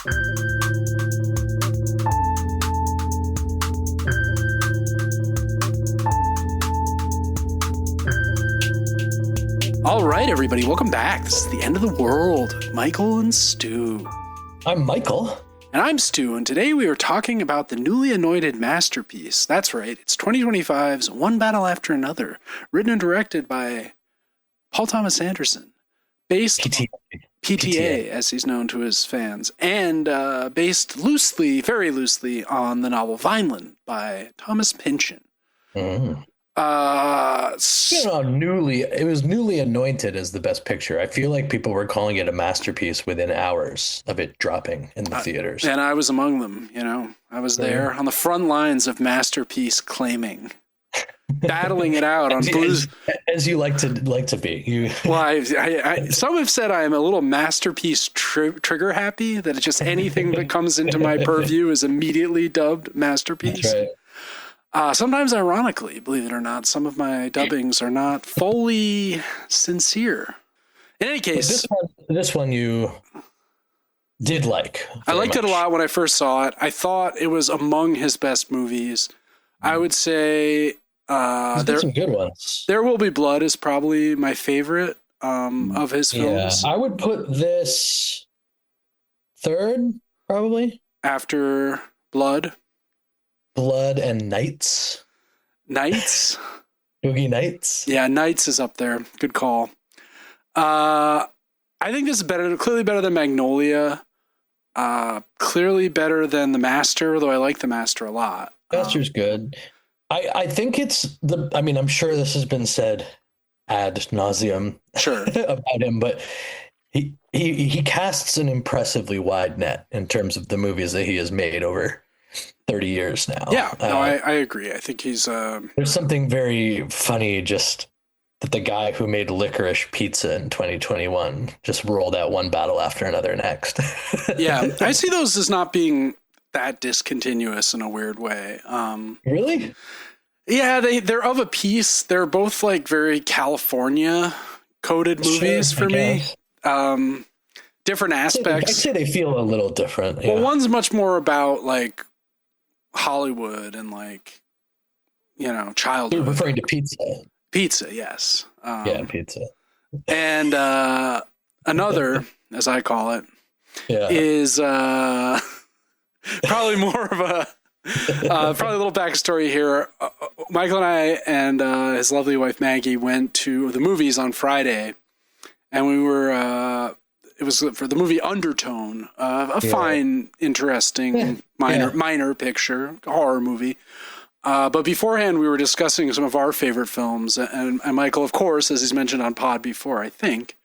All right, everybody, welcome back. This is the end of the world. Michael and Stu. I'm Michael. And I'm Stu, and today we are talking about the newly anointed masterpiece. That's right, it's 2025's One Battle After Another, written and directed by Paul Thomas Anderson, based PTA, as he's known to his fans, and based loosely, very loosely, on the novel Vineland by Thomas Pynchon. It was newly anointed as the best picture. I feel like people were calling it a masterpiece within hours of it dropping in the theaters. And I was among them, you know. I was there on the front lines of masterpiece claiming, battling it out on blues. As you like to be. Well, some have said I am a little masterpiece trigger happy, that it's just anything that comes into my purview is immediately dubbed masterpiece. That's right. Sometimes, ironically, believe it or not, some of my dubbings are not fully sincere. In any case, this one you did like. I liked it a lot when I first saw it. I thought it was among his best movies. I would say there's some good ones. There Will Be Blood is probably my favorite of his films. Yeah, I would put this third, probably after Blood and Nights. Boogie Nights. Yeah, Nights is up there. Good call. I think this is clearly better than Magnolia. Clearly better than The Master, though I like The Master a lot. Master's good. I think I'm sure this has been said ad nauseum about him, but he casts an impressively wide net in terms of the movies that he has made over 30 years now. Yeah, no, I agree. I think he's... There's something very funny just that the guy who made Licorice Pizza in 2021 just rolled out One Battle After Another next. Yeah, I see those as not being that discontinuous in a weird way. Really? Yeah, they're of a piece. They're both like very California-coded movies for me. Different aspects. I'd say they feel a little different. Well, one's much more about like Hollywood and like, you know, childhood. You're referring to Pizza. Pizza, yes. Pizza. And another, as I call it, is probably more of a probably a little backstory here. Michael and I and his lovely wife Maggie went to the movies on Friday, and we were. It was for the movie Undertone, fine, interesting, minor picture, horror movie. But beforehand, we were discussing some of our favorite films, and Michael, of course, as he's mentioned on pod before, I think,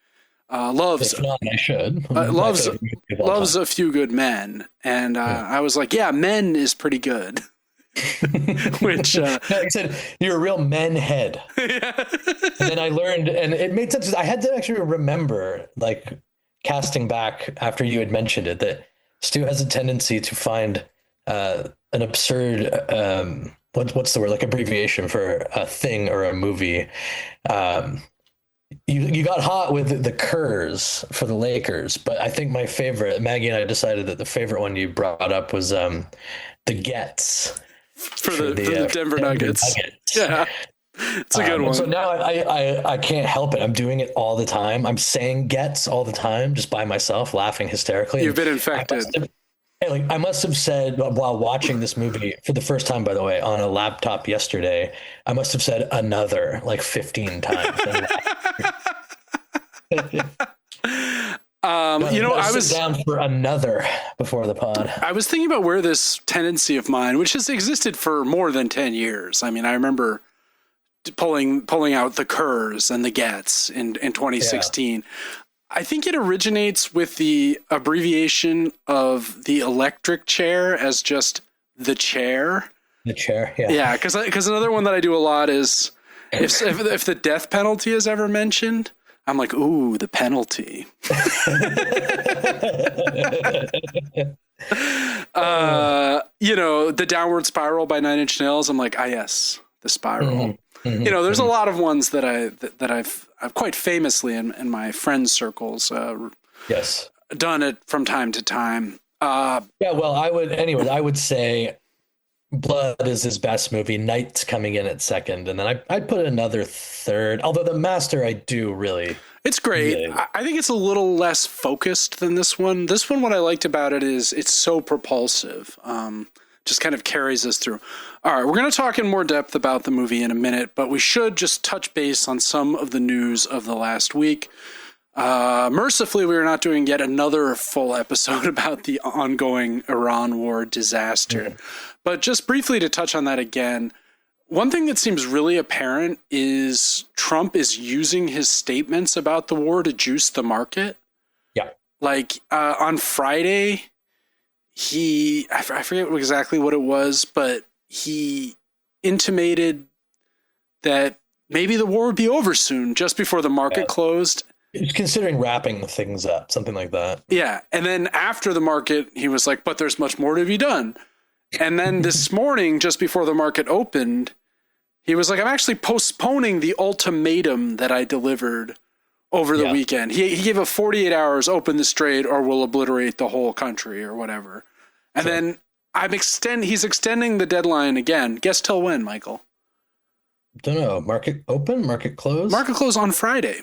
loves. If not, I should. Loves A Few Good Men, and I was like, yeah, Men is pretty good. Which I said, you're a real men head. Yeah. And then I learned, and it made sense. I had to actually remember, like, casting back after you had mentioned it, that Stu has a tendency to find an absurd what's the word, like abbreviation for a thing or a movie. You got hot with the Curs for the Lakers, but I think my favorite, Maggie and I decided that the favorite one you brought up was the Gets for the Denver Nuggets. Yeah. It's a good one. So now I can't help it. I'm doing it all the time. I'm saying Gets all the time, just by myself, laughing hysterically. You've been infected. I must have said, while watching this movie for the first time, by the way, on a laptop yesterday, I must have said another like 15 times. I was down for another before the pod. I was thinking about where this tendency of mine, which has existed for more than 10 years. I mean, I remember pulling out the Curs and the Gets in 2016. Yeah. I think it originates with the abbreviation of the electric chair as just the chair. The chair, yeah. Yeah, because another one that I do a lot is if the death penalty is ever mentioned, I'm like, ooh, the penalty. The Downward Spiral by Nine Inch Nails. I'm like, yes, the spiral. Mm-hmm. Mm-hmm. There's a lot of ones that I've quite famously in my friends' circles done it from time to time. Yeah, well, I would say Blood is his best movie. Night's coming in at second, and then I'd put another third. Although The Master, I do really. It's great. Really. I think it's a little less focused than this one. This one, what I liked about it is it's so propulsive. Just kind of carries us through. All right, we're going to talk in more depth about the movie in a minute, but we should just touch base on some of the news of the last week. Mercifully, we are not doing yet another full episode about the ongoing Iran war disaster. But just briefly to touch on that again, one thing that seems really apparent is Trump is using his statements about the war to juice the market. Yeah. Like on Friday, I forget exactly what it was, but he intimated that maybe the war would be over soon, just before the market closed. He's considering wrapping things up, something like that. Yeah. And then after the market, he was like, but there's much more to be done. And then this morning, just before the market opened, he was like, I'm actually postponing the ultimatum that I delivered over the weekend. He gave a 48 hours, open the strait or we'll obliterate the whole country or whatever. And then he's extending the deadline again. Guess till when, Michael? Don't know. Market open? Market close? Market close on Friday.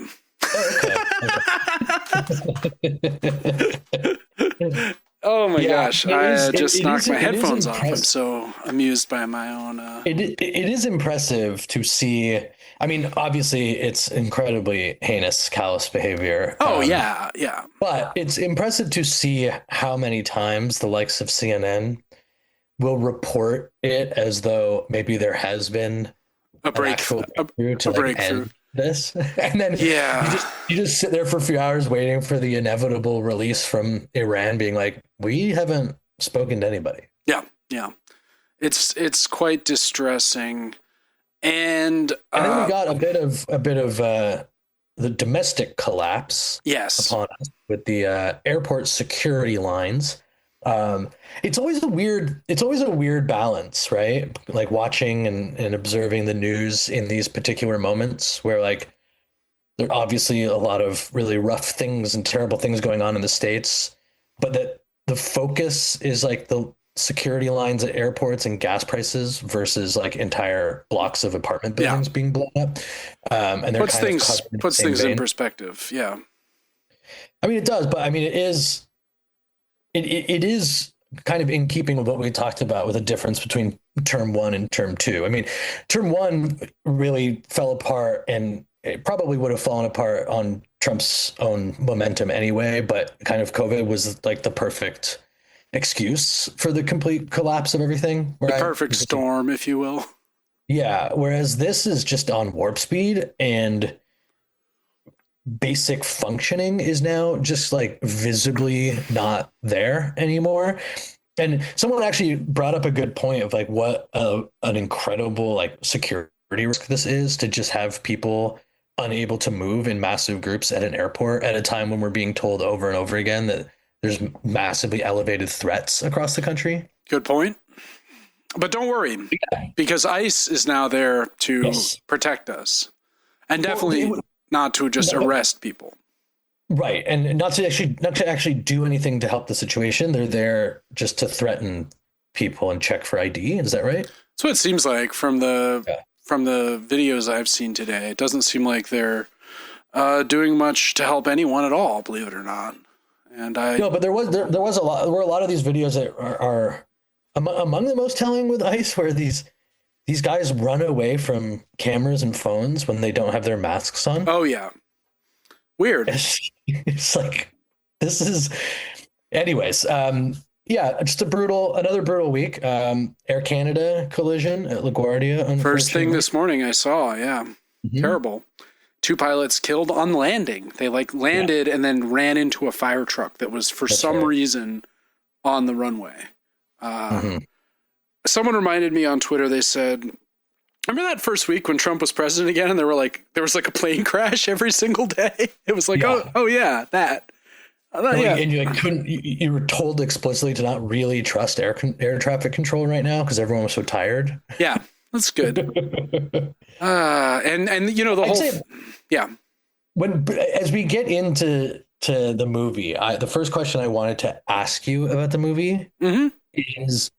Oh my gosh! I just knocked my headphones off. I'm so amused by my own. It is impressive to see. I mean, obviously, it's incredibly heinous, callous behavior. Oh yeah. But it's impressive to see how many times the likes of CNN will report it as though maybe there has been a breakthrough end this, and then you just sit there for a few hours waiting for the inevitable release from Iran being like, we haven't spoken to anybody. Yeah, it's quite distressing, and then we got a bit of the domestic collapse upon us with the airport security lines. It's always a weird balance, right? Like watching and observing the news in these particular moments where like there are obviously a lot of really rough things and terrible things going on in the States, but that the focus is like the security lines at airports and gas prices versus like entire blocks of apartment buildings being blown up. And they're puts things in perspective. Yeah. I mean, it does, but I mean, it is kind of in keeping with what we talked about with the difference between term one and term two. I mean, term one really fell apart, and it probably would have fallen apart on Trump's own momentum anyway, but kind of COVID was like the perfect excuse for the complete collapse of everything. The perfect storm, if you will. Yeah. Whereas this is just on warp speed, and basic functioning is now just like visibly not there anymore. And someone actually brought up a good point of like what an incredible like security risk this is to just have people unable to move in massive groups at an airport at a time when we're being told over and over again that there's massively elevated threats across the country. Good point. But don't worry, because ICE is now there to protect us, and definitely not to just arrest people. Right. And not to actually do anything to help the situation. They're there just to threaten people and check for ID. Is that right? That's what it seems like from the videos I've seen today. It doesn't seem like they're doing much to help anyone at all, believe it or not. No, but there were a lot of these videos that are among the most telling with ICE, where these guys run away from cameras and phones when they don't have their masks on. Oh yeah. Weird. It's like, this is, anyways. Just another brutal week. Air Canada collision at LaGuardia. First thing this morning I saw. Yeah. Mm-hmm. Terrible. 2 pilots killed on landing. They landed and then ran into a fire truck that was for some reason on the runway. Someone reminded me on Twitter, they said, remember that first week when Trump was president again, and there was like a plane crash every single day? It was like, that. And you were told explicitly to not really trust air traffic control right now because everyone was so tired. Yeah, that's good. And the whole, as we get into to the movie, the first question I wanted to ask you about the movie is,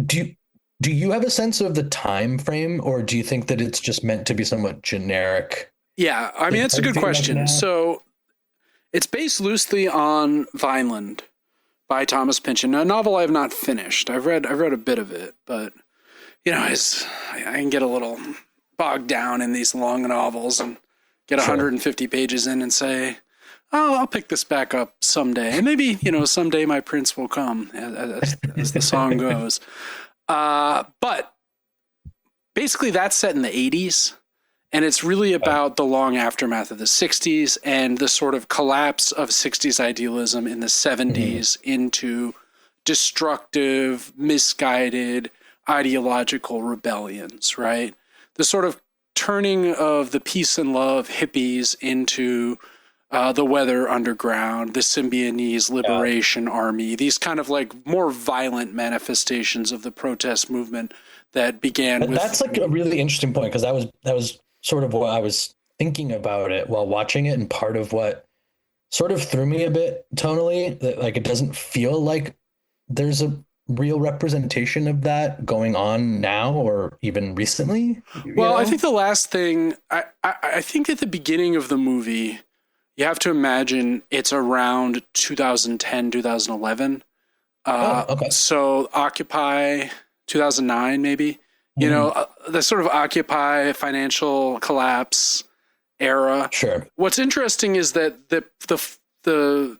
do you have a sense of the time frame, or do you think that it's just meant to be somewhat generic? Yeah, I mean, that's a good question. So it's based loosely on Vineland by Thomas Pynchon, a novel I have not finished. I've read a bit of it, but I can get a little bogged down in these long novels and get 150 pages in and say, oh, I'll pick this back up someday. And maybe, someday my prince will come, as the song goes. But basically that's set in the 80s, and it's really about the long aftermath of the 60s and the sort of collapse of 60s idealism in the 70s into destructive, misguided, ideological rebellions, right? The sort of turning of the peace and love hippies into the Weather Underground, the Symbionese Liberation Army, these kind of like more violent manifestations of the protest movement that began with... That's like a really interesting point, because that was sort of what I was thinking about it while watching it, and part of what sort of threw me a bit tonally, that like it doesn't feel like there's a real representation of that going on now or even recently. Well, I think the last thing, I think at the beginning of the movie, you have to imagine it's around 2010, 2011. Okay. So Occupy 2009, maybe, the sort of Occupy financial collapse era. Sure. What's interesting is that the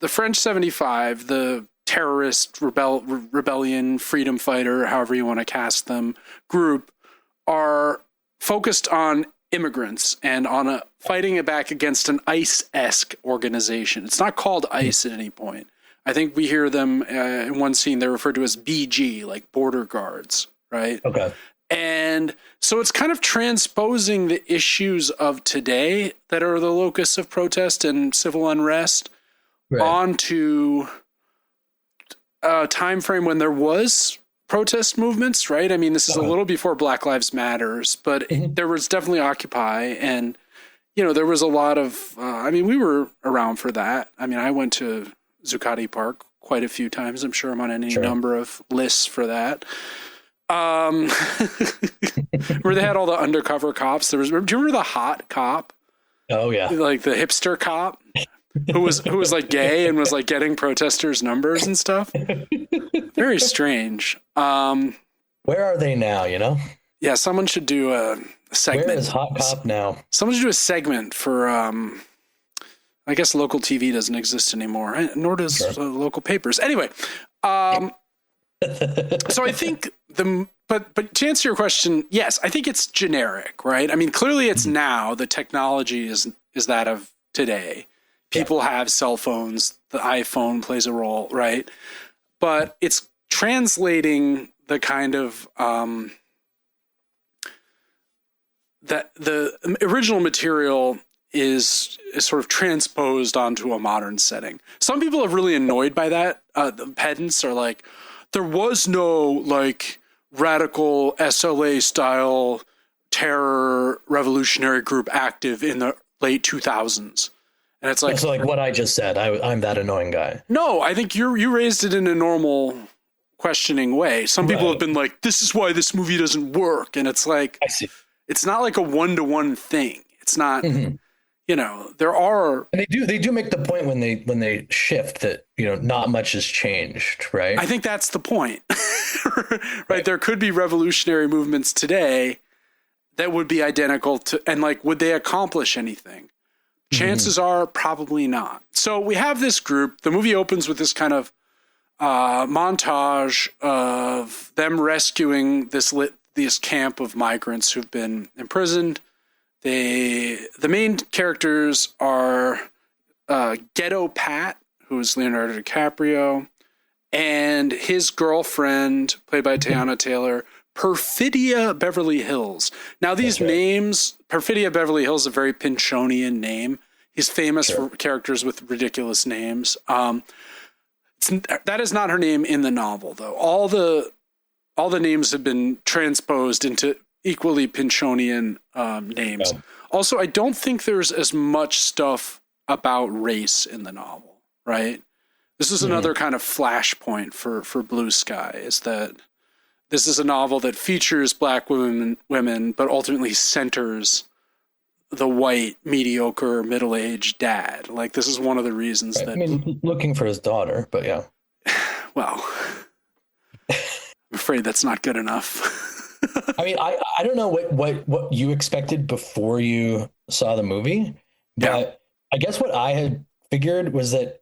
French 75, the terrorist rebellion, freedom fighter, however you want to cast them, group, are focused on immigrants and on fighting it back against an ICE-esque organization. It's not called ICE at any point. I think we hear them in one scene, they're referred to as BG, like border guards, right? Okay. And so it's kind of transposing the issues of today that are the locus of protest and civil unrest onto a time frame when there was protest movements, right? I mean, this is a little before Black Lives Matters, but there was definitely Occupy, and there was a lot of we were around for that. I mean, I went to Zuccotti Park quite a few times. I'm sure I'm on any number of lists for that. Where they had all the undercover cops. Do you remember the hot cop? Oh yeah, like the hipster cop who was like gay and was like getting protesters' numbers and stuff. Very strange. Where are they now? Yeah, someone should do a segment. Where is hot cop now? Someone should do a segment for. I guess local TV doesn't exist anymore, nor does local papers. Anyway. So I think but to answer your question, yes, I think it's generic, right? I mean, clearly it's now the technology is that of today. People have cell phones. The iPhone plays a role, right? But it's translating the kind of that the original material is sort of transposed onto a modern setting. Some people are really annoyed by that. The pedants are like, there was no like radical SLA style terror revolutionary group active in the late 2000s. And it's like, so like what I just said, I'm that annoying guy. No, I think you raised it in a normal questioning way. Some people have been like, this is why this movie doesn't work. And it's like, I see. It's not like a one-to-one thing. It's not, there are. And they do make the point when they shift that, not much has changed, right? I think that's the point, right? There could be revolutionary movements today that would be identical to, and like, would they accomplish anything? Chances are probably not. So we have this group. The movie opens with this kind of montage of them rescuing this camp of migrants who've been imprisoned. The main characters are Ghetto Pat, who is Leonardo DiCaprio, and his girlfriend, played by Teyana Taylor, Perfidia Beverly Hills. Now, these names, Perfidia Beverly Hills is a very Pynchonian name. He's famous for characters with ridiculous names. That is not her name in the novel, though. All the names have been transposed into equally Pynchonian names. Also, I don't think there's as much stuff about race in the novel, right? This is another kind of flashpoint for Blue Sky, is that this is a novel that features black women, but ultimately centers the white, mediocre, middle-aged dad. Like, this is one of the reasons that... I mean, looking for his daughter, but yeah. Well, I'm afraid that's not good enough. I mean, I don't know what you expected before you saw the movie, but I guess what I had figured was that,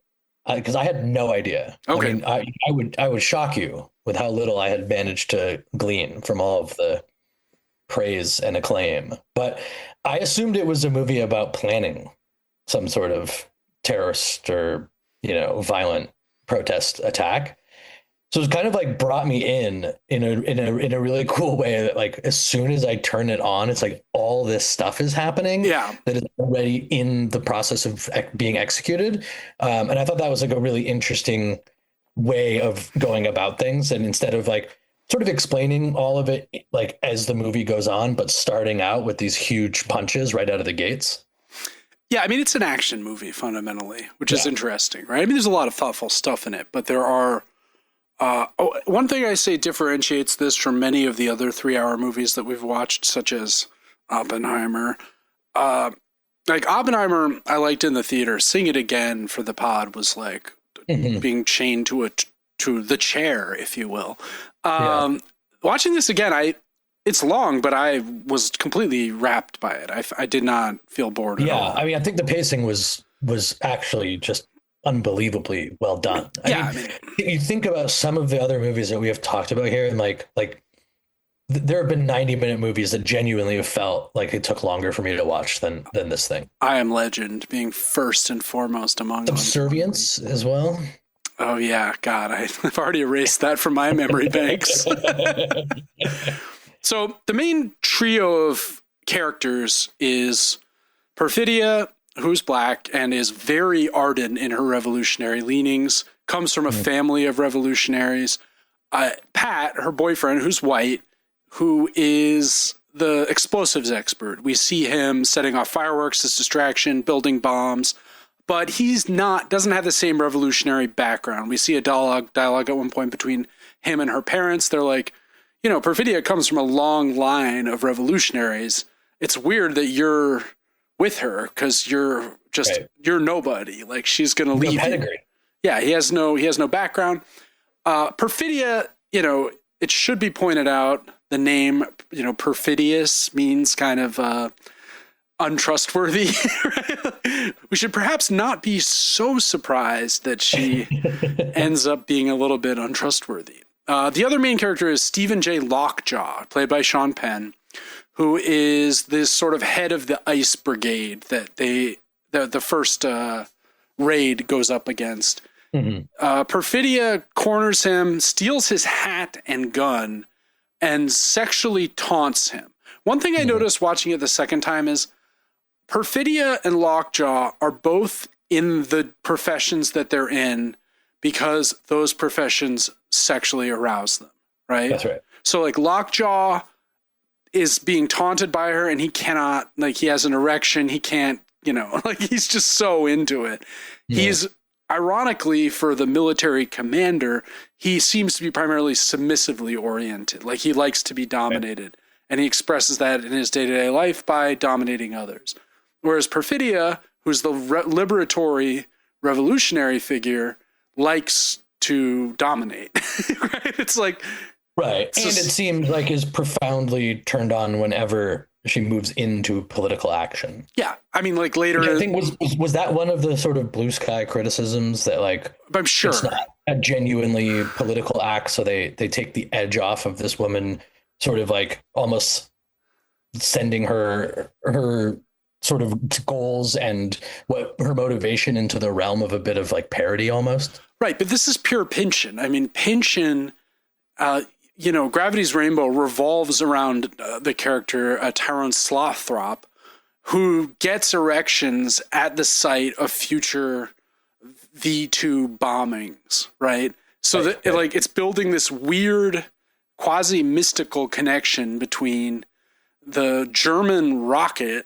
because I had no idea. Okay. I mean, I would shock you with how little I had managed to glean from all of the praise and acclaim. But I assumed it was a movie about planning some sort of terrorist or, violent protest attack. So it kind of like brought me in a really cool way that, like, as soon as I turn it on, it's like all this stuff is happening that is already in the process of being executed. And I thought that was like a really interesting way of going about things. And instead of like sort of explaining all of it, like as the movie goes on, but starting out with these huge punches right out of the gates. Yeah, I mean, it's an action movie fundamentally, which is interesting, right? I mean, there's a lot of thoughtful stuff in it, but there are... one thing I say differentiates this from many of the other 3-hour movies that we've watched, such as Oppenheimer. Like Oppenheimer, I liked in the theater. Seeing it again for the pod was like being chained to the chair, if you will. Watching this again, it's long, but I was completely wrapped by it. I did not feel bored at all. Yeah, I mean, I think the pacing was actually just unbelievably well done. I mean, you think about some of the other movies that we have talked about here, and like there have been 90-minute movies that genuinely have felt like it took longer for me to watch than this thing. I Am Legend being first and foremost among them. Subservience as well. Oh yeah, God, I've already erased that from my memory banks. So the main trio of characters is Perfidia, who's black and is very ardent in her revolutionary leanings, comes from a family of revolutionaries. Pat, her boyfriend, who's white, who is the explosives expert. We see him setting off fireworks as distraction, building bombs, but doesn't have the same revolutionary background. We see a dialogue at one point between him and her parents. They're like, Perfidia comes from a long line of revolutionaries. It's weird that you're with her because you're nobody. Like, she's going to leave you. Pedigree. Yeah, he has no background. Perfidia, it should be pointed out, the name, perfidious means kind of untrustworthy. Right? We should perhaps not be so surprised that she ends up being a little bit untrustworthy. The other main character is Stephen J. Lockjaw, played by Sean Penn, who is this sort of head of the ICE brigade that the first raid goes up against. Perfidia corners him, steals his hat and gun, and sexually taunts him. One thing I noticed watching it the second time is Perfidia and Lockjaw are both in the professions that they're in because those professions sexually arouse them, right? That's right. So like Lockjaw is being taunted by her and he cannot, like, he has an erection. He can't, like, he's just so into it. Yeah. He's ironically, for the military commander, he seems to be primarily submissively oriented. Like, he likes to be dominated and he expresses that in his day-to-day life by dominating others. Whereas Perfidia, who's the liberatory revolutionary figure, likes to dominate. Right? It's like, right. And it seems like is profoundly turned on whenever she moves into political action. Yeah. I mean, like later, I think was that one of the sort of Blue Sky criticisms that, like, I'm sure it's not a genuinely political act. So they take the edge off of this woman, sort of like almost sending her sort of goals and what her motivation into the realm of a bit of like parody almost. Right. But this is pure Pynchon. I mean, Pynchon, Gravity's Rainbow revolves around the character Tyrone Slothrop, who gets erections at the site of future V2 bombings, right? So that it's building this weird quasi-mystical connection between the German rocket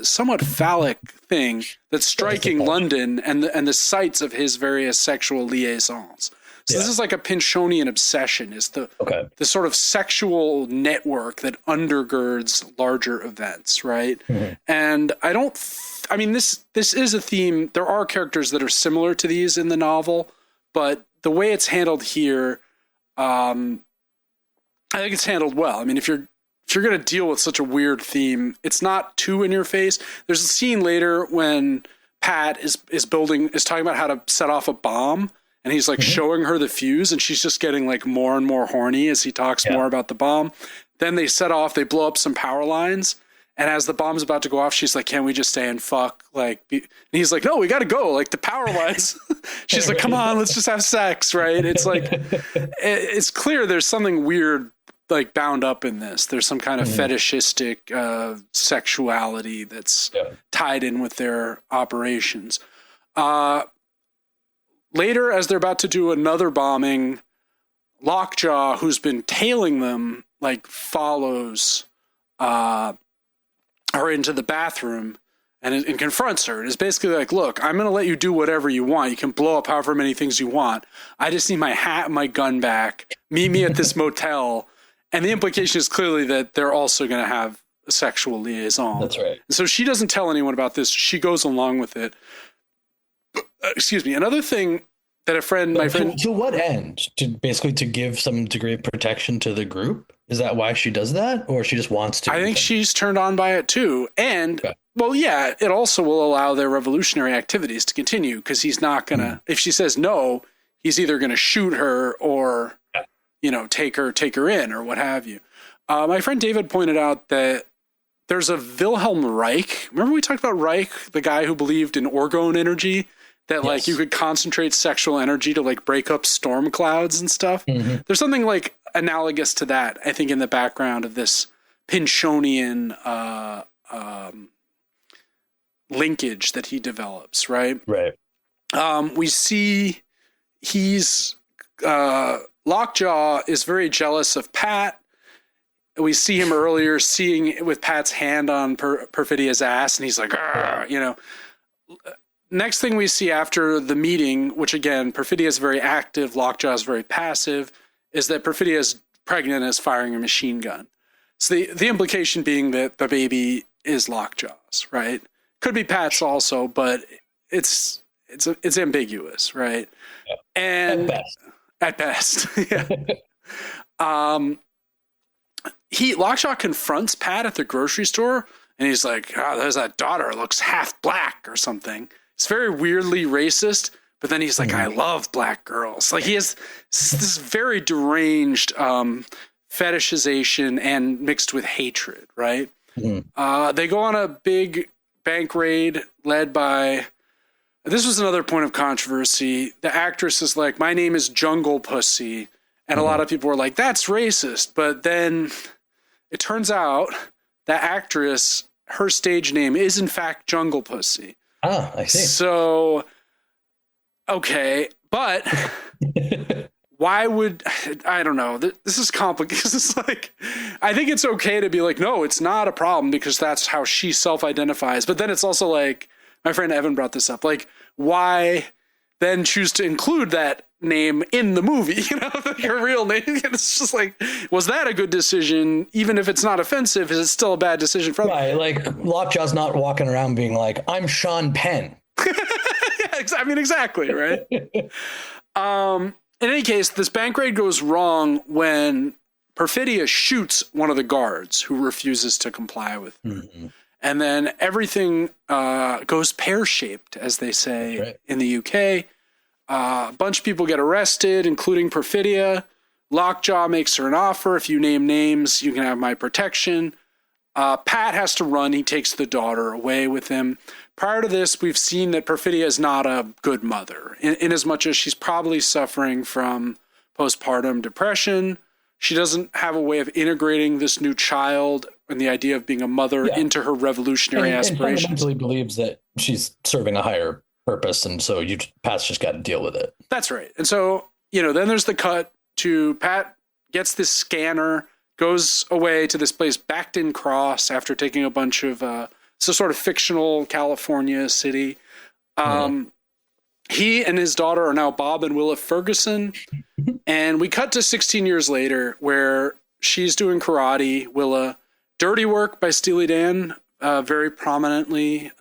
somewhat phallic thing that's striking London and the sites of his various sexual liaisons. So this is like a Pynchonian obsession, is the sort of sexual network that undergirds larger events, right? Mm-hmm. And this is a theme. There are characters that are similar to these in the novel, but the way it's handled here, I think it's handled well. I mean, if you're going to deal with such a weird theme, it's not too in your face. There's a scene later when Pat is talking about how to set off a bomb, and he's like showing her the fuse, and she's just getting like more and more horny as he talks more about the bomb. Then they they blow up some power lines, and as the bomb's about to go off, she's like, "Can't we just stay and fuck?" And he's like, "No, we got to go. Like the power lines." She's like, "Come on, let's just have sex." Right? It's like, it's clear there's something weird like bound up in this. There's some kind of fetishistic sexuality that's tied in with their operations. Later, as they're about to do another bombing, Lockjaw, who's been tailing them, like follows her into the bathroom and confronts her. And is basically like, "Look, I'm going to let you do whatever you want. You can blow up however many things you want. I just need my hat and my gun back. Meet me at this motel." And the implication is clearly that they're also going to have a sexual liaison. That's right. And so she doesn't tell anyone about this. She goes along with it. Excuse me. Another thing that my friend. To what end? To give some degree of protection to the group? Is that why she does that, or she just wants to? I think she's turned on by it too, and well, yeah, it also will allow their revolutionary activities to continue, because he's not gonna. If she says no, he's either gonna shoot her or, take her in or what have you. My friend David pointed out that there's a Wilhelm Reich. Remember we talked about Reich, the guy who believed in orgone energy, that like you could concentrate sexual energy to like break up storm clouds and stuff. Mm-hmm. There's something like analogous to that, I think, in the background of this Pynchonian linkage that he develops, right? Right. We see Lockjaw is very jealous of Pat. We see him earlier seeing with Pat's hand on Perfidia's ass, and he's like, Next thing we see after the meeting, which again, Perfidia is very active, Lockjaw is very passive, is that Perfidia is pregnant and is firing a machine gun. So the implication being that the baby is Lockjaw's, right? Could be Pat's also, but it's ambiguous, right? Yeah. And at best, yeah. Lockjaw confronts Pat at the grocery store, and he's like, there's that daughter, looks half black or something. It's very weirdly racist, but then he's like, I love black girls. Like he has this very deranged fetishization and mixed with hatred, right? Mm-hmm. They go on a big bank raid led by, this was another point of controversy. The actress is like, my name is Jungle Pussy. And a lot of people were like, that's racist. But then it turns out that actress, her stage name is in fact Jungle Pussy. Oh, I see. So, okay, but why would, I don't know. This is complicated. This is like, I think it's okay to be like, no, it's not a problem because that's how she self-identifies. But then it's also like, my friend Evan brought this up, like, why then choose to include that name in the movie, like her real name? It's just like, was that a good decision? Even if it's not offensive, is it still a bad decision for them? Right, like Lockjaw's not walking around being like, I'm Sean Penn. I mean, exactly, right? In any case, this bank raid goes wrong when Perfidia shoots one of the guards who refuses to comply with her. Mm-hmm. And then everything goes pear-shaped, as they say in the UK. A bunch of people get arrested, including Perfidia. Lockjaw makes her an offer. If you name names, you can have my protection. Pat has to run. He takes the daughter away with him. Prior to this, we've seen that Perfidia is not a good mother, in as much as she's probably suffering from postpartum depression. She doesn't have a way of integrating this new child and the idea of being a mother into her revolutionary aspirations. And fundamentally believes that she's serving a higher purpose, and so Pat's just got to deal with it. That's right. And so, then there's the cut to Pat gets this scanner, goes away to this place, Backton Cross, after taking a bunch of It's a sort of fictional California city. He and his daughter are now Bob and Willa Ferguson. And we cut to 16 years later where she's doing karate, Willa. Dirty Work by Steely Dan, very prominently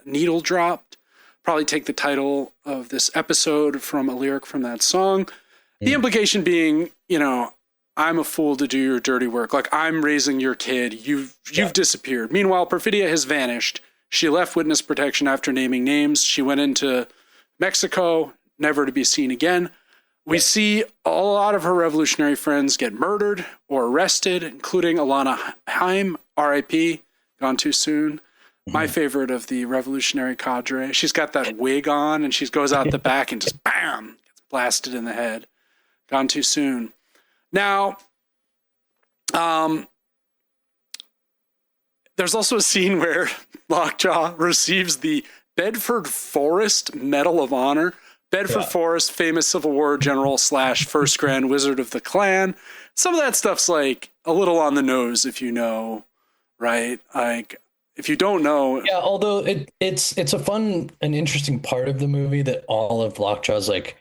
needle dropped. Probably take the title of this episode from a lyric from that song. The implication being, I'm a fool to do your dirty work. Like, I'm raising your kid. You've disappeared. Meanwhile, Perfidia has vanished. She left witness protection after naming names. She went into Mexico, never to be seen again. We see a lot of her revolutionary friends get murdered or arrested, including Alana Haim, R.I.P., gone too soon. My favorite of the revolutionary cadre. She's got that wig on, and she goes out the back and just bam, gets blasted in the head. Gone too soon. Now, there's also a scene where Lockjaw receives the Bedford Forrest Medal of Honor. Bedford Forrest, famous Civil War general / first Grand Wizard of the Klan. Some of that stuff's like a little on the nose, if you know, right? Like, if you don't know. Yeah, although it's a fun and interesting part of the movie that all of Lockjaw's like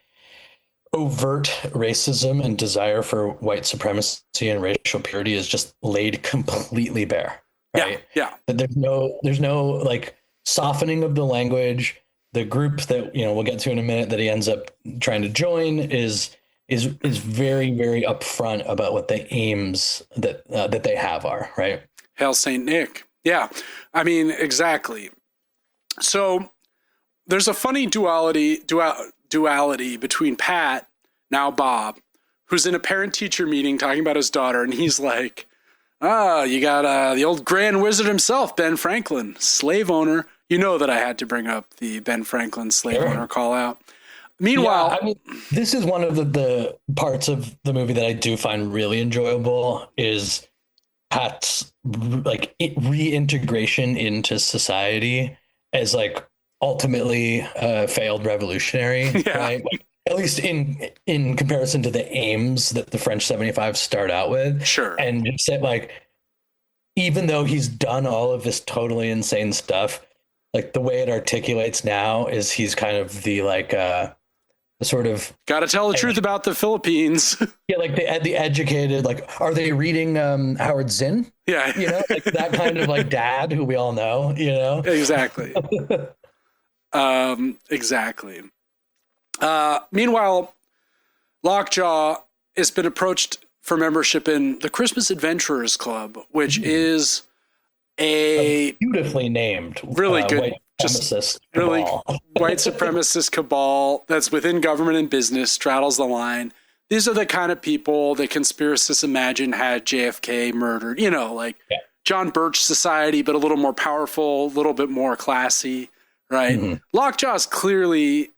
overt racism and desire for white supremacy and racial purity is just laid completely bare. Right? Yeah. That there's no like softening of the language. The group that we'll get to in a minute that he ends up trying to join is very, very upfront about what the aims that they have are, right? Hail Saint Nick. Yeah, I mean, exactly. So there's a funny duality between Pat, now Bob, who's in a parent-teacher meeting talking about his daughter, and he's like, you got the old Grand Wizard himself, Ben Franklin, slave owner. You know that I had to bring up the Ben Franklin slave owner call out. Meanwhile, this is one of the parts of the movie that I do find really enjoyable is Pat's like reintegration into society as like ultimately failed revolutionary, right? Like, at least in comparison to the aims that the French 75 start out with. Sure. And just said like, even though he's done all of this totally insane stuff, like the way it articulates now is he's kind of the like the sort of got to tell the truth about the Philippines. Yeah, like the educated, like, are they reading Howard Zinn? Yeah, like that kind of like dad who we all know. Exactly. Exactly. Meanwhile, Lockjaw has been approached for membership in the Christmas Adventurers Club, which is a beautifully named, really good, white supremacist really cabal. White supremacist cabal that's within government and business, straddles the line. These are the kind of people that conspiracists imagine had JFK murdered. John Birch Society, but a little more powerful, a little bit more classy, right? Mm-hmm. Lockjaw is clearly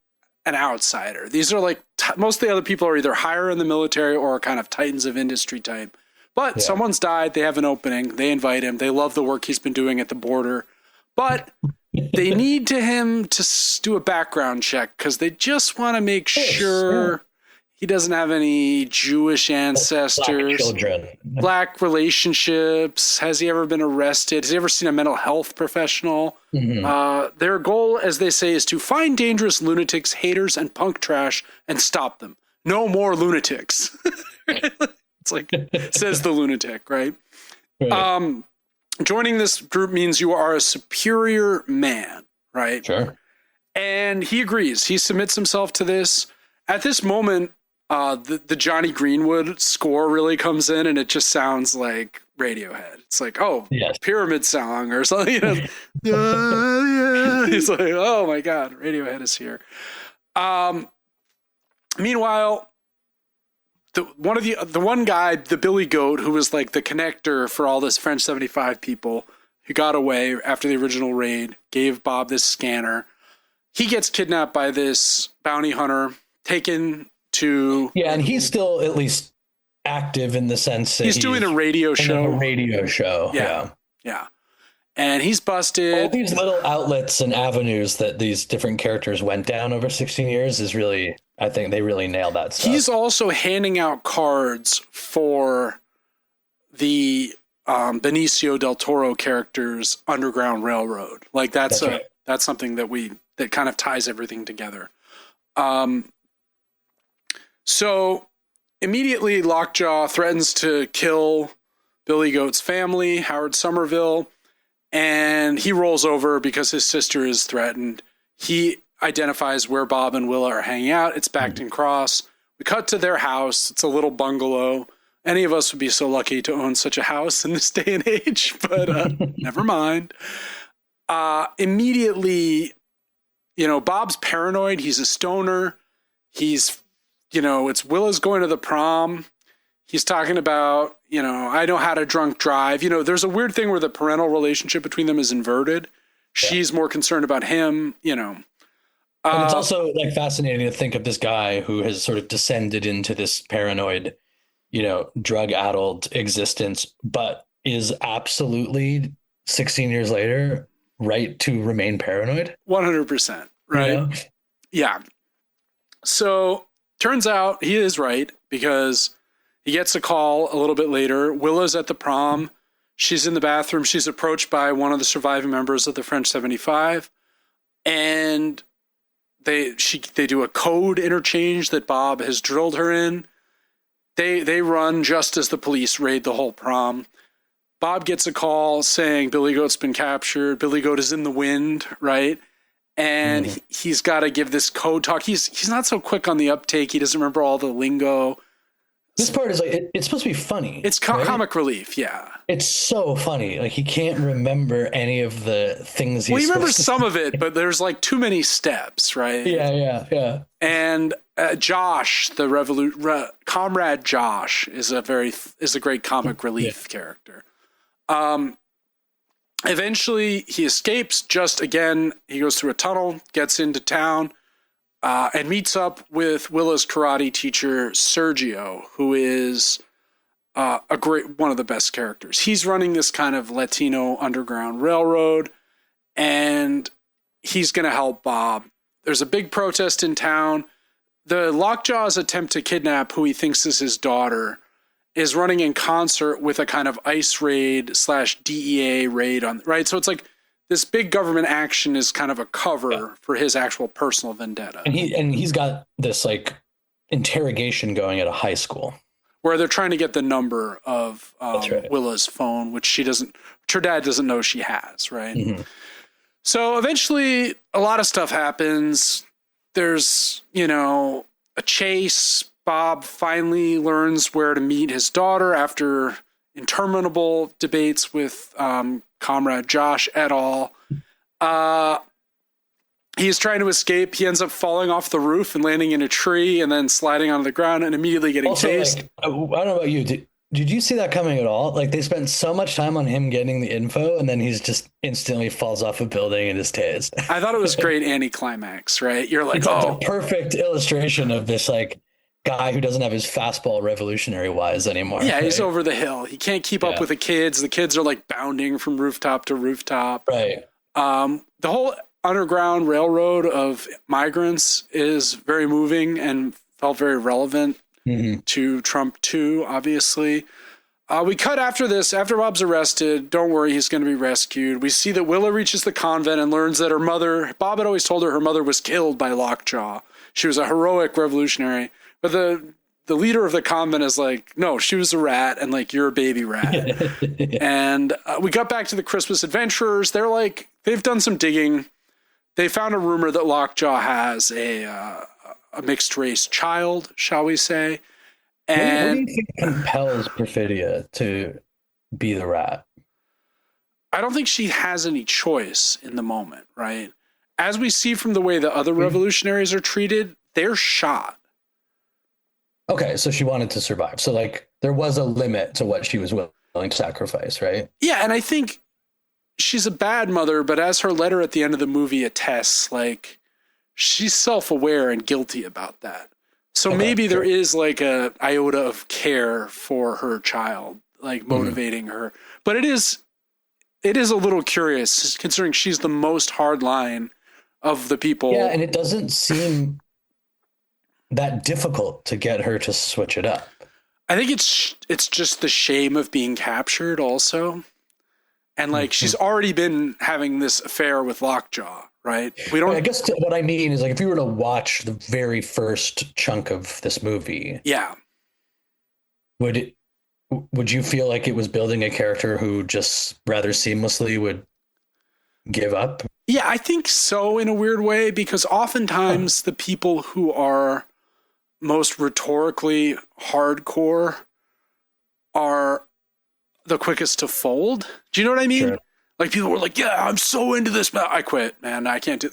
an outsider. These are like most of the other people are either higher in the military or kind of titans of industry type. But someone's died. They have an opening. They invite him. They love the work he's been doing at the border. But they need him to do a background check because they just want to make sure he doesn't have any Jewish ancestors. Black children. Black relationships. Has he ever been arrested? Has he ever seen a mental health professional? Mm-hmm. Their goal, as they say, is to find dangerous lunatics, haters, and punk trash and stop them. No more lunatics. It's like, says the lunatic, right? Joining this group means you are a superior man, right? Sure. And he agrees. He submits himself to this. At this moment, the Johnny Greenwood score really comes in, and it just sounds like Radiohead. It's like, Pyramid Song or something. He's like, oh my God, Radiohead is here. Meanwhile, the one guy, the Billy Goat, who was like the connector for all this French 75 people who got away after the original raid, gave Bob this scanner. He gets kidnapped by this bounty hunter, taken to... Yeah, and he's still at least active in the sense that he's doing a radio show. Yeah. And he's busted. All these little outlets and avenues that these different characters went down over 16 years is really, I think they really nailed that stuff. He's also handing out cards for the Benicio del Toro character's Underground Railroad. Like that's something that kind of ties everything together. So immediately Lockjaw threatens to kill Billy Goat's family, Howard Somerville, and he rolls over because his sister is threatened. He identifies where Bob and Willa are hanging out. It's Backton Cross. We cut to their house. It's a little bungalow. Any of us would be so lucky to own such a house in this day and age, but never mind. Immediately, Bob's paranoid. He's a stoner. He's, it's Willa's going to the prom. He's talking about, I know how to drunk drive. There's a weird thing where the parental relationship between them is inverted. She's more concerned about him, And it's also like fascinating to think of this guy who has sort of descended into this paranoid, drug-addled existence, but is absolutely 16 years later right to remain paranoid. 100%. Right. Yeah. So turns out he is right because he gets a call a little bit later. Willa's at the prom. She's in the bathroom. She's approached by one of the surviving members of the French 75. And they do a code interchange that Bob has drilled her in. They run just as the police raid the whole prom. Bob gets a call saying Billy Goat's been captured. Billy Goat is in the wind, right? And he's got to give this code talk. He's not so quick on the uptake. He doesn't remember all the lingo. This part is like, it's supposed to be funny. It's comic relief, yeah. It's so funny. Like, he can't remember any of the things he's Well, he remembers some of it, but there's like too many steps, right? Yeah. And Josh, Comrade Josh, is a great comic relief character. Eventually, he escapes. He goes through a tunnel, gets into town, and meets up with Willa's karate teacher, Sergio, who is one of the best characters. He's running this kind of Latino underground railroad, and he's going to help Bob. There's a big protest in town. The Lockjaw's attempt to kidnap who he thinks is his daughter is running in concert with a kind of ICE raid / DEA raid right? So it's like this big government action is kind of a cover for his actual personal vendetta. And he's got this like interrogation going at a high school where they're trying to get the number of Willa's phone, which her dad doesn't know she has, right? Mm-hmm. So eventually a lot of stuff happens. There's, a chase. Bob finally learns where to meet his daughter after interminable debates with Comrade Josh et al. He's trying to escape. He ends up falling off the roof and landing in a tree and then sliding onto the ground and immediately getting tased. Like, I don't know about you. Did you see that coming at all? Like, they spent so much time on him getting the info, and then he's just instantly falls off a building and is tased. I thought it was great anticlimax, right? You're like, it's a perfect illustration of this, like, guy who doesn't have his fastball revolutionary wise anymore. Yeah, right? He's over the hill. He can't keep up with the kids. The kids are like bounding from rooftop to rooftop. Right. The whole underground railroad of migrants is very moving and felt very relevant to Trump too, obviously. We cut after this. After Bob's arrested, don't worry, he's going to be rescued. We see that Willa reaches the convent and learns that her mother, Bob had always told her mother was killed by Lockjaw. She was a heroic revolutionary. But the leader of the convent is like, no, she was a rat, and like, you're a baby rat. And we got back to the Christmas adventurers. They're like, they've done some digging. They found a rumor that Lockjaw has a mixed race child, shall we say. And what do you think compels Perfidia to be the rat? I don't think she has any choice in the moment, right? As we see from the way the other revolutionaries are treated, they're shot. Okay, so she wanted to survive. So, like, there was a limit to what she was willing to sacrifice, right? Yeah, and I think she's a bad mother, but as her letter at the end of the movie attests, like, she's self-aware and guilty about that. So maybe there is, like, a iota of care for her child, like, motivating her. But it is a little curious, considering she's the most hardline of the people. Yeah, and it doesn't seem that difficult to get her to switch it up. I think it's just the shame of being captured also. And like, she's already been having this affair with Lockjaw, right? I guess what I mean is like, if you were to watch the very first chunk of this movie, yeah, would you feel like it was building a character who just rather seamlessly would give up? Yeah, I think so in a weird way, because oftentimes the people who are most rhetorically hardcore are the quickest to fold. Do you know what I mean? Sure. Like, people were like, yeah, I'm so into this, but I quit, man. I can't do,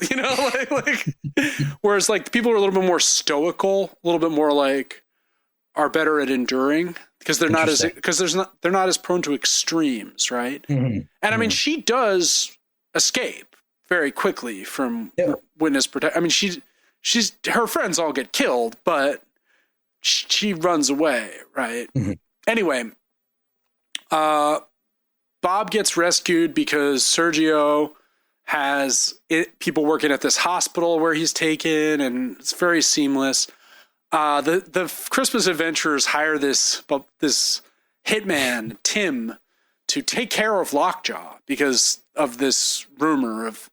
like whereas like people are a little bit more stoical, a little bit more like are better at enduring, because they're not as prone to extremes, right? And I mean, she does escape very quickly from witness protection. I mean, she's her friends all get killed, but she runs away, right? Anyway, Bob gets rescued because Sergio has people working at this hospital where he's taken, and it's very seamless. The Christmas adventurers hire this hitman, Tim, to take care of Lockjaw because of this rumor of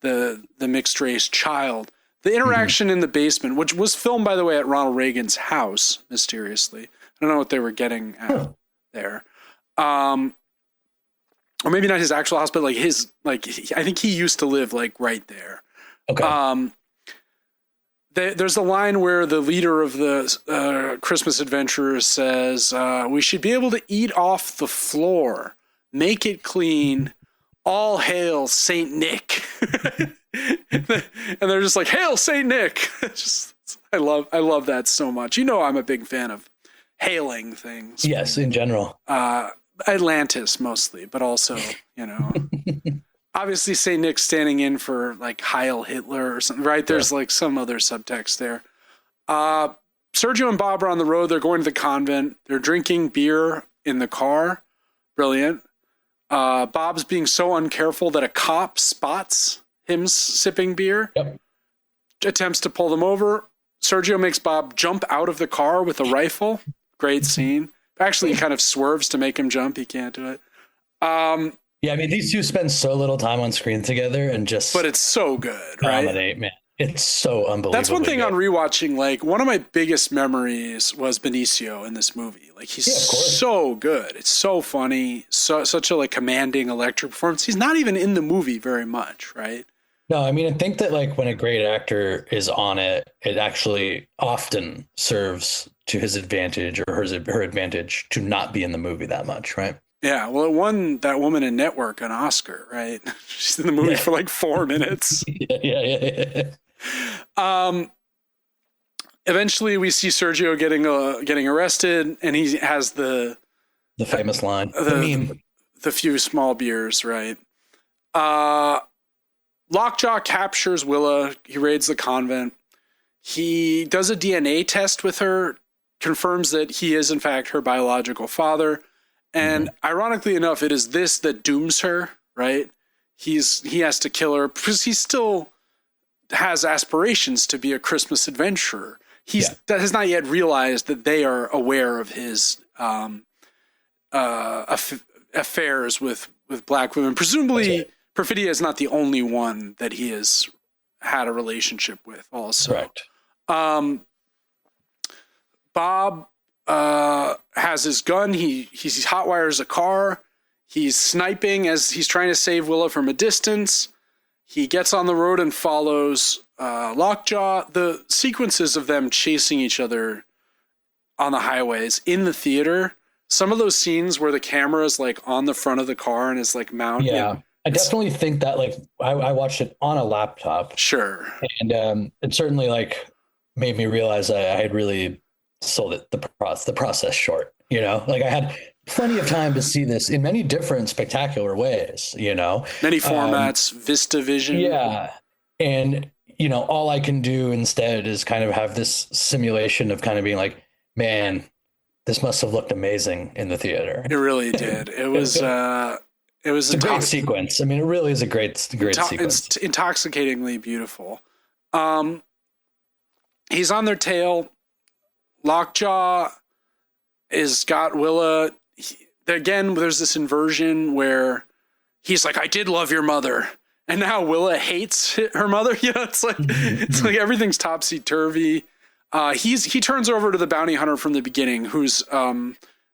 the mixed race child. The interaction in the basement, which was filmed, by the way, at Ronald Reagan's house, mysteriously. I don't know what they were getting at there. Or maybe not his actual house, but like I think he used to live like right there. Okay. There's a line where the leader of the Christmas adventurers says, we should be able to eat off the floor, make it clean. All hail Saint Nick. And they're just like, hail Saint Nick. I love that so much. You know, I'm a big fan of hailing things. Yes, in general. Atlantis mostly, but also, obviously Saint Nick's standing in for like Heil Hitler or something, right? There's like some other subtext there. Sergio and Bob are on the road. They're going to the convent. They're drinking beer in the car. Brilliant. Bob's being so uncareful that a cop spots him sipping beer, attempts to pull them over. Sergio makes Bob jump out of the car with a rifle. Great scene. Actually, he kind of swerves to make him jump. He can't do it. Yeah, I mean, these two spend so little time on screen together and but it's so good, right? Man. It's so unbelievable. That's one thing on rewatching. Like, one of my biggest memories was Benicio in this movie. Like, he's so good. It's so funny. Such a like commanding electric performance. He's not even in the movie very much, right? No, I mean, I think that like when a great actor is on it, it actually often serves to his advantage or her advantage to not be in the movie that much, right? Yeah, well, it won that woman in Network an Oscar, right? She's in the movie for like 4 minutes. Yeah. Eventually, we see Sergio getting arrested, and he has the famous line, the few small beers, right? Lockjaw captures Willa. He raids the convent. He does a DNA test with her, confirms that he is in fact her biological father. And ironically enough, it is this that dooms her, right? He has to kill her because he still has aspirations to be a Christmas adventurer. That has not yet realized that they are aware of his affairs with black women. Presumably, Perfidia is not the only one that he has had a relationship with also. Correct. Bob has his gun. He hotwires a car. He's sniping as he's trying to save Willa from a distance. He gets on the road and follows Lockjaw. The sequences of them chasing each other on the highways in the theater, some of those scenes where the camera is like on the front of the car and is like mounted. Yeah, I definitely think that like I watched it on a laptop. Sure. And it certainly like made me realize I had really sold it the process short. Like I had plenty of time to see this in many different spectacular ways, many formats, VistaVision. Yeah. And, all I can do instead is kind of have this simulation of kind of being like, man, this must have looked amazing in the theater. It really did. It was a great sequence. I mean, it really is a great sequence. It's intoxicatingly beautiful. He's on their tail. Lockjaw is got Willa. Again, there's this inversion where he's like, I did love your mother. And now Willa hates her mother. You know, it's like everything's topsy-turvy. He turns over to the bounty hunter from the beginning, who's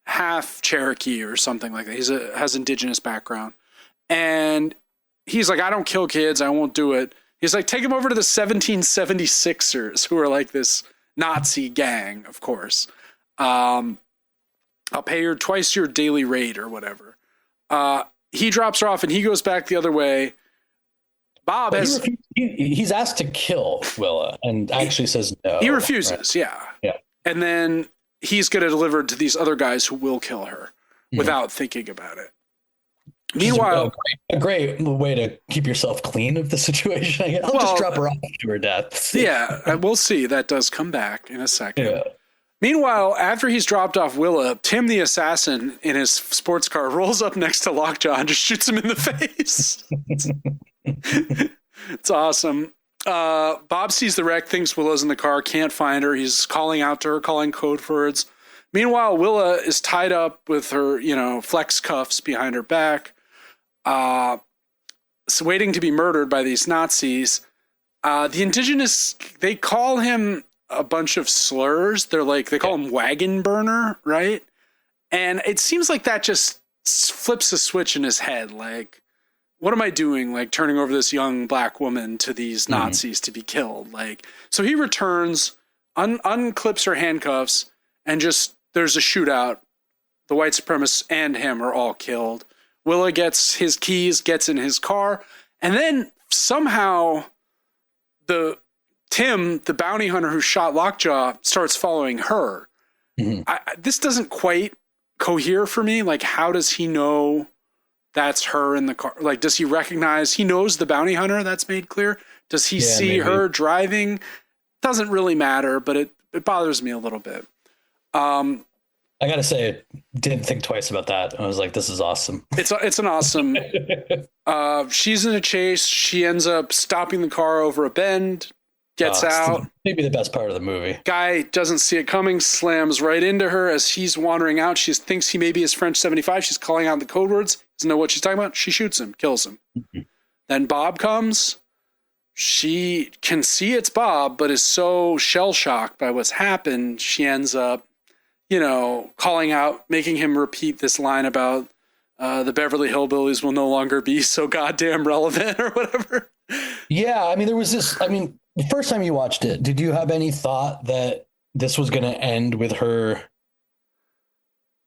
half Cherokee or something like that. Has indigenous background. And he's like, I don't kill kids. I won't do it. He's like, take him over to the 1776ers, who are like this Nazi gang, of course. I'll pay her twice your daily rate or whatever. He drops her off and he goes back the other way. Bob he's asked to kill Willa and actually says no. He refuses, right? Yeah. And then he's going to deliver it to these other guys who will kill her without thinking about it. Meanwhile, a great way to keep yourself clean of the situation. I'll just drop her off to her death. Yeah, we'll see. That does come back in a second. Yeah. Meanwhile, after he's dropped off Willa, Tim the assassin in his sports car rolls up next to Lockjaw and just shoots him in the face. It's awesome. Bob sees the wreck, thinks Willa's in the car, can't find her. He's calling out to her, calling code words. Meanwhile, Willa is tied up with her, flex cuffs behind her back, waiting to be murdered by these Nazis. The indigenous, they call him a bunch of slurs. They call him wagon burner, right? And it seems like that just flips a switch in his head. Like, what am I doing? Like, turning over this young black woman to these Nazis to be killed. Like, so he returns, unclips her handcuffs, and just, there's a shootout. The white supremacists and him are all killed. Willa gets his keys, gets in his car, and then somehow Tim, the bounty hunter who shot Lockjaw, starts following her. This doesn't quite cohere for me. Like, how does he know that's her in the car? Like, does he recognize, he knows the bounty hunter? That's made clear. Does he see her driving? Doesn't really matter, but it bothers me a little bit. I gotta say, didn't think twice about that. I was like, this is awesome. It's an awesome. She's in a chase. She ends up stopping the car over a bend, gets out. Maybe the best part of the movie. Guy doesn't see it coming, slams right into her as he's wandering out. She thinks he maybe is French 75. She's calling out the code words. Doesn't know what she's talking about. She shoots him, kills him. Then Bob comes. She can see it's Bob, but is so shell-shocked by what's happened, she ends up, calling out, making him repeat this line about the Beverly Hillbillies will no longer be so goddamn relevant or whatever. Yeah, I mean, the first time you watched it, did you have any thought that this was going to end with her?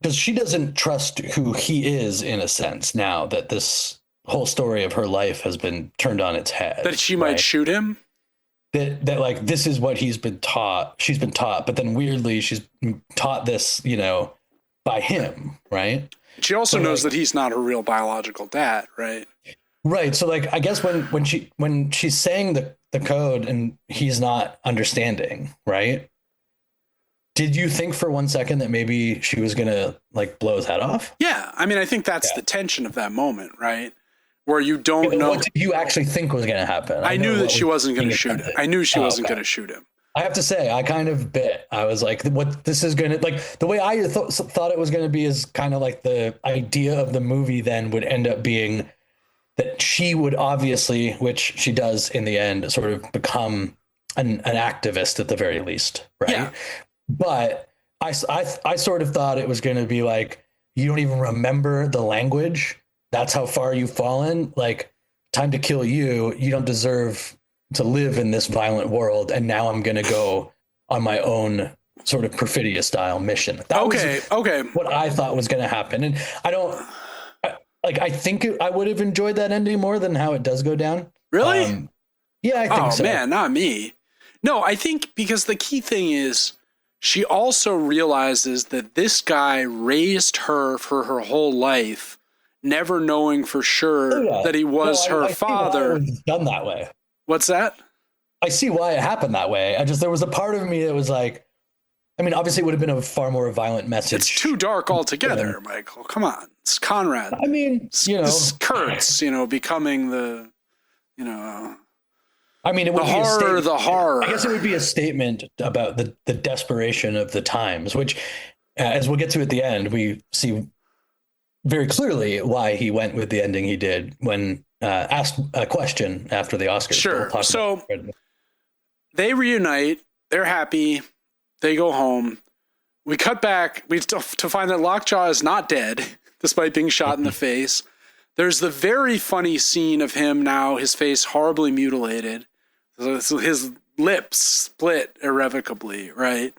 Because she doesn't trust who he is, in a sense, now that this whole story of her life has been turned on its head. That she might shoot him? That like, this is what she's been taught, but then weirdly she's taught this, by him, right? She also knows that he's not her real biological dad, right? Right. So like, I guess when she's saying the code and he's not understanding, right? Did you think for 1 second that maybe she was going to like blow his head off? Yeah. I mean, I think that's the tension of that moment, right? Where you don't know. What did you actually think was going to happen? I knew that she wasn't going to shoot him. I knew she wasn't going to shoot him. I have to say, I kind of bit. I was like, what this is going to, like, the way I thought it was going to be is kind of like the idea of the movie then would end up being that she would obviously, which she does in the end, sort of become an activist at the very least, right? Yeah. But I sort of thought it was going to be like, you don't even remember the language. That's how far you've fallen. Like, time to kill you. You don't deserve to live in this violent world. And now I'm going to go on my own sort of perfidious style mission. That was what I thought was going to happen. And I think I would have enjoyed that ending more than how it does go down. Really? Yeah, I think so. Oh man, not me. No, I think because the key thing is she also realizes that this guy raised her for her whole life, never knowing for sure that he was her father. It was done that way. What's that? I see why it happened that way. There was a part of me that was like, I mean, obviously it would have been a far more violent message. It's too dark altogether, Michael. Come on. It's Conrad. I mean, this is Kurtz, becoming the, I mean, it would the horror. I guess it would be a statement about the desperation of the times, which as we'll get to at the end, we see very clearly why he went with the ending he did when asked a question after the Oscars. Sure. So they reunite. They're happy. They go home. We cut back to find that Lockjaw is not dead, despite being shot in the face. There's the very funny scene of him now, his face horribly mutilated. So his lips split irrevocably, right?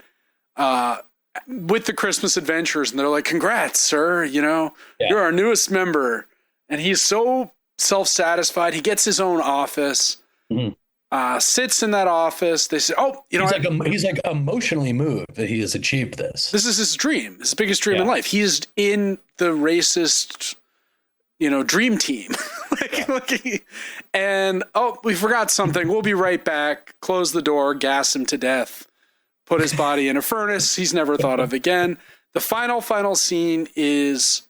With the Christmas Adventurers, and they're like, "Congrats, sir! You're our newest member." And he's so self-satisfied. He gets his own office, sits in that office. They say, "Oh, he's like emotionally moved that he has achieved this. This is his dream, his biggest dream in life. He's in the racist, dream team." And we forgot something. We'll be right back. Close the door, gas him to death. Put his body in a furnace he's never thought of again. The final scene is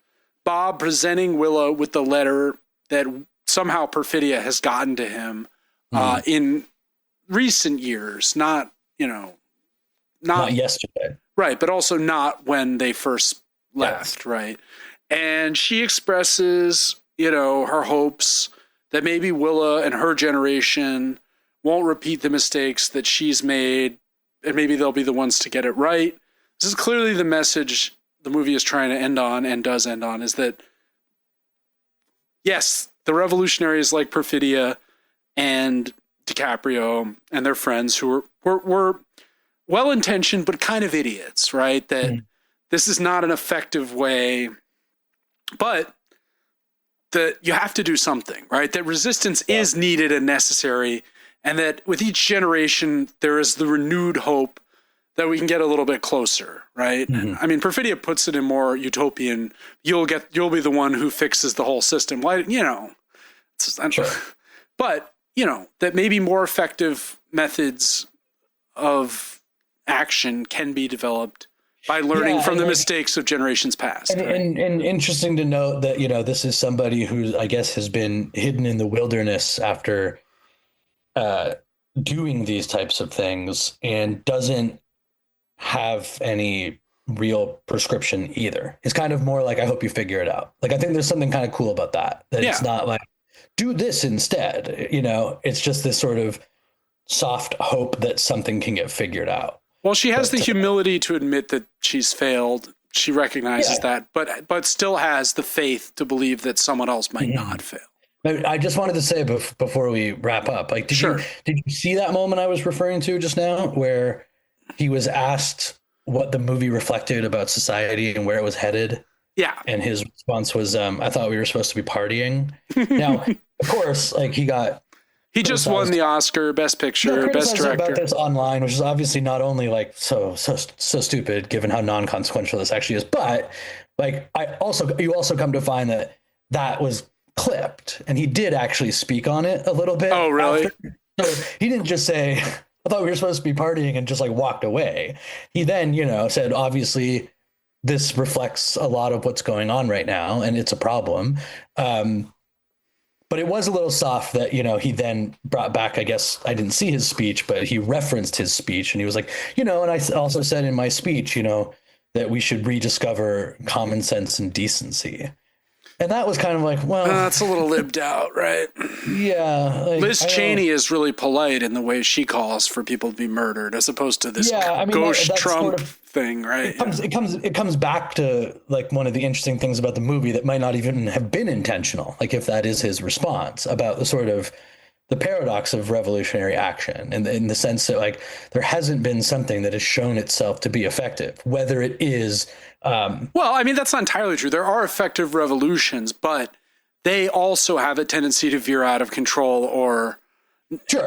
Bob presenting Willow with the letter that somehow Perfidia has gotten to him in recent years. Not yesterday. Right, but also not when they first left, right? And she expresses, her hopes that maybe Willa and her generation won't repeat the mistakes that she's made, and maybe they'll be the ones to get it right. This is clearly the message the movie is trying to end on, and does end on, is that, yes, the revolutionaries like Perfidia and DiCaprio and their friends who were well-intentioned but kind of idiots, right? That this is not an effective way, but that you have to do something, right? That resistance is needed and necessary, and that with each generation, there is the renewed hope that we can get a little bit closer, right? I mean, Perfidia puts it in more utopian, you'll be the one who fixes the whole system. But, that maybe more effective methods of action can be developed by learning from the mistakes of generations past. And interesting to note that, this is somebody who I guess has been hidden in the wilderness after doing these types of things and doesn't have any real prescription either. It's kind of more like, I hope you figure it out. Like, I think there's something kind of cool about that. It's not like, do this instead. It's just this sort of soft hope that something can get figured out. Well, she has the humility to admit that she's failed. She recognizes that, but still has the faith to believe that someone else might not fail. I just wanted to say before we wrap up, like, did you see that moment I was referring to just now, where he was asked what the movie reflected about society and where it was headed? Yeah. And his response was, I thought we were supposed to be partying. Now, of course, like, he just won the Oscar, Best Picture, Best Director. About this online, which is obviously not only like so stupid given how non-consequential this actually is, but like you also come to find that was clipped, and he did actually speak on it a little bit. Oh, really? So he didn't just say, "I thought we were supposed to be partying," and just like walked away. He then, said, obviously, this reflects a lot of what's going on right now, and it's a problem. But it was a little soft that, he then brought back, I guess I didn't see his speech, but he referenced his speech, and he was like, and I also said in my speech, that we should rediscover common sense and decency. And that was kind of like, well, that's a little libbed out, right? Yeah. Like, Liz Cheney is really polite in the way she calls for people to be murdered, as opposed to this gauche Trump thing, right? It comes back to like one of the interesting things about the movie that might not even have been intentional. Like, if that is his response about the sort of the paradox of revolutionary action, and in the sense that like there hasn't been something that has shown itself to be effective, whether it is. Well, I mean, that's not entirely true. There are effective revolutions, but they also have a tendency to veer out of control, or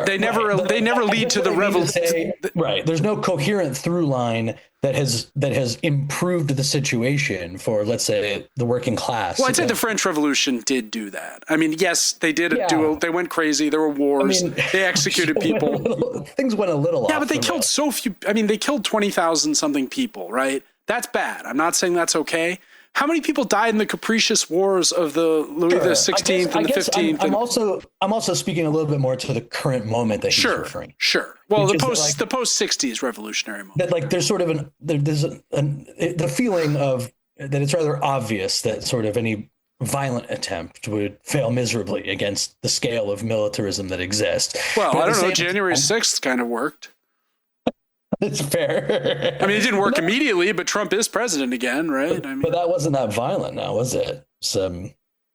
they never lead to the revolution. Right. There's no coherent through line that has improved the situation for, let's say, the working class. Well, I'd say the French Revolution did do that. I mean, yes, they did they went crazy. There were wars. They executed people. Things went a little off. Yeah, but they killed so few. I mean, they killed 20,000 something people, right? That's bad. I'm not saying that's okay, how many people died in the capricious wars of the Louis the 16th and the 15th? I'm also speaking a little bit more to the current moment that he's referring. Sure. Well, the post 60s revolutionary moment. That like there's sort of the feeling of that it's rather obvious that sort of any violent attempt would fail miserably against the scale of militarism that exists. Well, I don't know. January 6th kind of worked. It's fair. I mean, it didn't work immediately, but Trump is president again, right? But that wasn't that violent now, was it?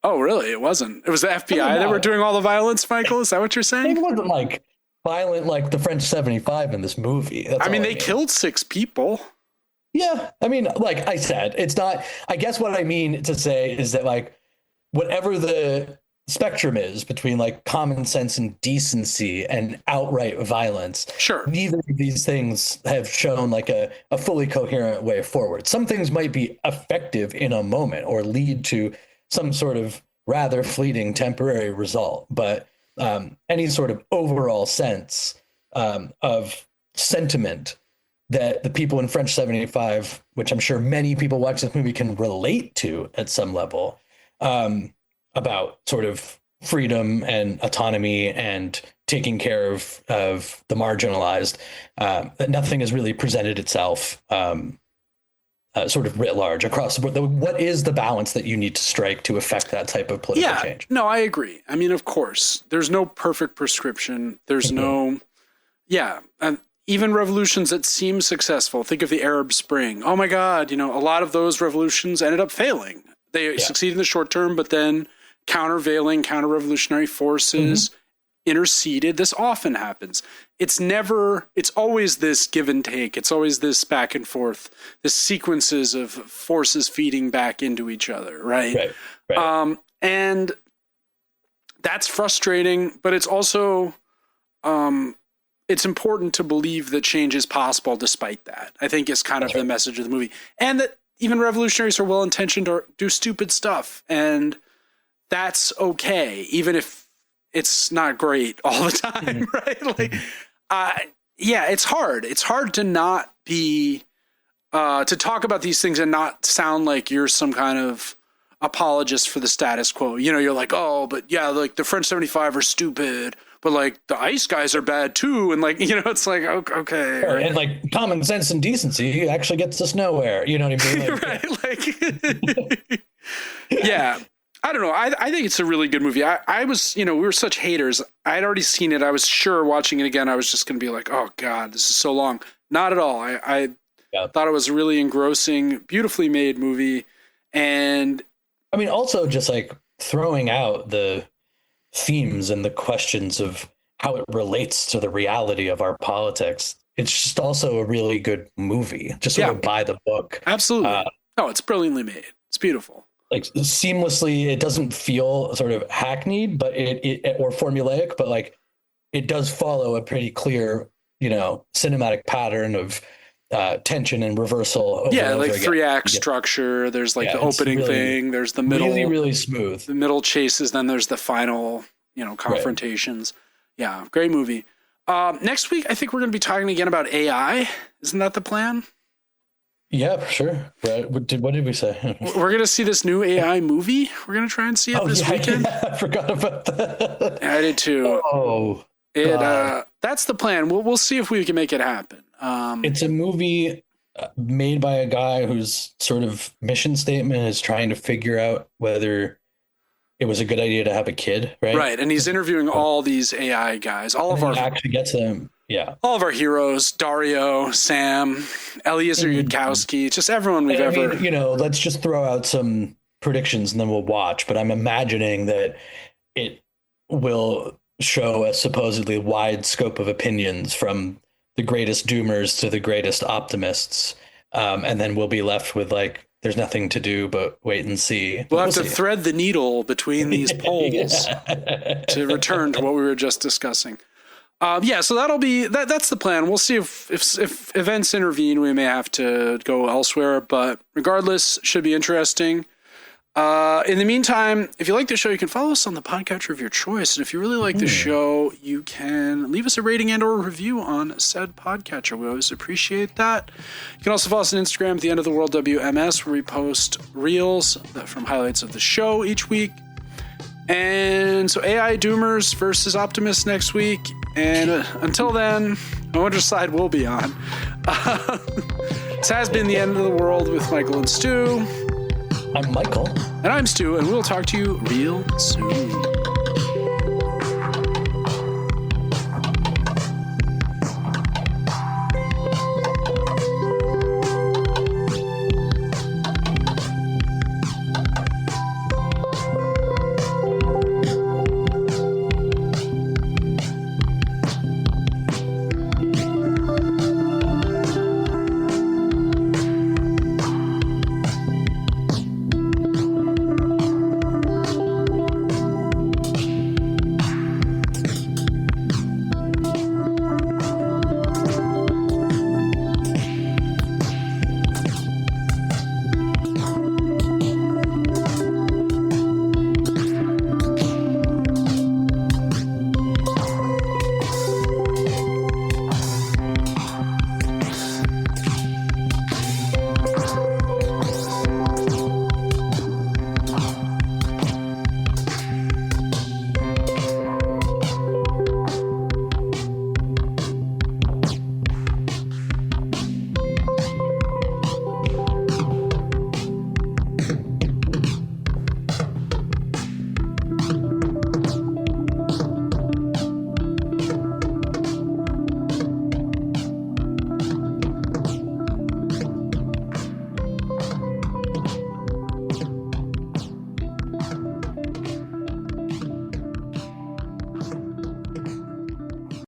Oh, really? It wasn't. It was the FBI that were doing all the violence, Michael? Is that what you're saying? It wasn't like violent like the French 75 in this movie. I mean, they killed 6 people. Yeah. I mean, like I said, it's not, I guess what I mean to say is that like whatever the spectrum is between like common sense and decency and outright violence, sure, neither of these things have shown like a fully coherent way forward. Some things might be effective in a moment or lead to some sort of rather fleeting temporary result, but any sort of overall sense of sentiment that the people in French 75, which I'm sure many people watching this movie can relate to at some level, about sort of freedom and autonomy and taking care of the marginalized, that nothing has really presented itself sort of writ large across the board. What is the balance that you need to strike to affect that type of political change? No, I agree. I mean, of course, there's no perfect prescription. There's no, even revolutions that seem successful. Think of the Arab Spring. Oh my God, a lot of those revolutions ended up failing. They succeed in the short term, but then counter-revolutionary forces interceded. This often happens. It's always this give and take. It's always this back and forth, this sequences of forces feeding back into each other, right? And that's frustrating, but it's also, it's important to believe that change is possible despite that, I think is kind of the message of the movie. And that even revolutionaries are well-intentioned or do stupid stuff. And that's okay, even if it's not great all the time, right? Like, it's hard. It's hard to not be, to talk about these things and not sound like you're some kind of apologist for the status quo. You're like, oh, but yeah, like the French 75 are stupid, but like the ICE guys are bad too. And like, it's like, okay. Right. And like common sense and decency actually gets us nowhere. You know what I mean? Like, right. Like, yeah. I don't know. I think it's a really good movie. I was, we were such haters. I had already seen it. I was sure watching it again, I was just going to be like, oh God, this is so long. Not at all. I thought it was a really engrossing, beautifully made movie. And I mean, also just like throwing out the themes and the questions of how it relates to the reality of our politics. It's just also a really good movie. Just sort of by the book. Absolutely. It's brilliantly made. It's beautiful. Like seamlessly, it doesn't feel sort of hackneyed, but it or formulaic, but like it does follow a pretty clear, cinematic pattern of tension and reversal. Like 3-act structure. There's like the opening thing. There's the middle, really smooth. The middle chases. Then there's the final, confrontations. Right. Yeah, great movie. Next week, I think we're going to be talking again about AI. Isn't that the plan? Yeah, sure. Right. What did we say? We're going to see this new AI movie. We're going to try and see it this weekend. Yeah, I forgot about that. I did too. Oh, that's the plan. We'll see if we can make it happen. It's a movie made by a guy whose sort of mission statement is trying to figure out whether it was a good idea to have a kid, right? Right, and he's interviewing all these AI guys. Actually gets them. Yeah. All of our heroes, Dario, Sam, Eliezer Yudkowsky, just everyone we've ever... let's just throw out some predictions and then we'll watch. But I'm imagining that it will show a supposedly wide scope of opinions from the greatest doomers to the greatest optimists. And then we'll be left with like, there's nothing to do but wait and see. We'll have to thread the needle between these poles to return to what we were just discussing. So that'll be that's the plan. We'll see if events intervene, we may have to go elsewhere, but regardless, should be interesting. In the meantime, if you like the show, you can follow us on the podcatcher of your choice. And if you really like the show, you can leave us a rating and or a review on said podcatcher. We always appreciate that. You can also follow us on Instagram at the End of the World WMS, where we post reels from highlights of the show each week. And so AI Doomers versus Optimists next week. And until then, I wonder which side we'll be on. This has been The End of the World with Michael and Stu. I'm Michael. And I'm Stu, and we'll talk to you real soon.